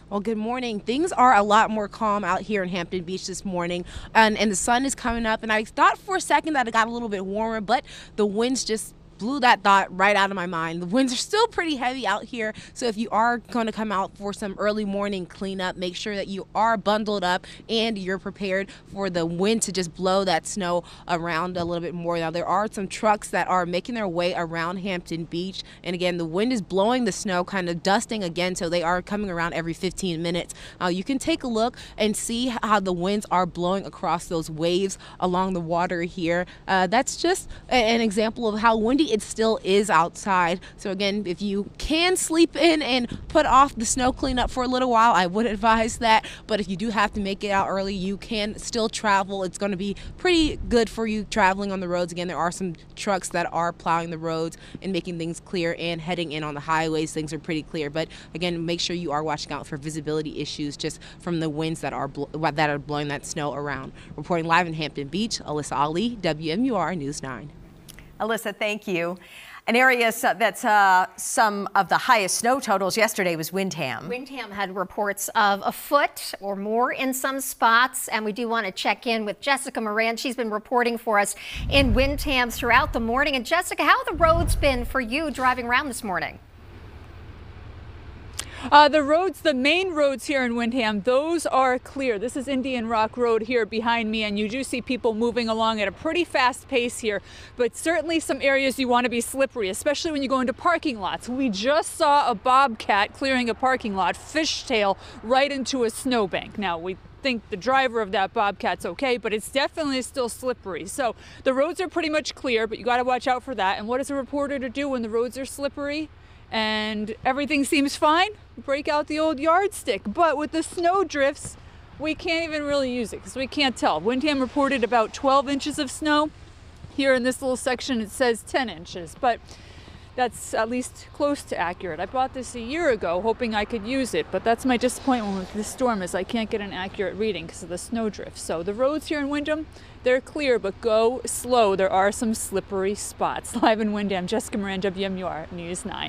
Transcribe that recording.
Well, good morning. Things are a lot more calm out here in Hampton Beach this morning, and the sun is coming up. And I thought for a second that it got a little bit warmer, but the winds just blew that thought right out of my mind. The winds are still pretty heavy out here, so if you are going to come out for some early morning cleanup, make sure that you are bundled up and you're prepared for the wind to just blow that snow around a little bit more. Now, there are some trucks that are making their way around Hampton Beach, and again, the wind is blowing the snow, kind of dusting again, so they are coming around every 15 minutes. You can take a look and see how the winds are blowing across those waves along the water here. That's just an example of how windy it still is outside. So again, if you can sleep in and put off the snow cleanup for a little while, I would advise that. But if you do have to make it out early, you can still travel. It's going to be pretty good for you traveling on the roads. Again, there are some trucks that are plowing the roads and making things clear, and heading in on the highways, things are pretty clear. But again, make sure you are watching out for visibility issues just from the winds that are blowing that snow around. Reporting live in Hampton Beach, Alyssa Ali, WMUR News 9. Alyssa, thank you. An area that's some of the highest snow totals yesterday was Windham. Windham had reports of a foot or more in some spots, and we do want to check in with Jessica Moran. She's been reporting for us in Windham throughout the morning. And Jessica, how have the roads been for you driving around this morning? The main roads here in Windham, those are clear. This is Indian Rock Road here behind me, and you do see people moving along at a pretty fast pace here, but certainly some areas you want to be slippery, especially when you go into parking lots. We just saw a bobcat clearing a parking lot, fishtail right into a snowbank. Now, we think the driver of that bobcat's okay, but it's definitely still slippery. So the roads are pretty much clear, but you got to watch out for that. And what is a reporter to do when the roads are slippery and everything seems fine? Break out the old yardstick. But with the snow drifts, we can't even really use it because we can't tell. Windham reported about 12 inches of snow. Here in this little section it says 10 inches, but that's at least close to accurate. I bought this a year ago hoping I could use it, but that's my disappointment with this storm, is I can't get an accurate reading because of the snow drift. So the roads here in Windham, they're clear, but go slow. There are some slippery spots. Live in Windham, Jessica Moran, WMUR News 9.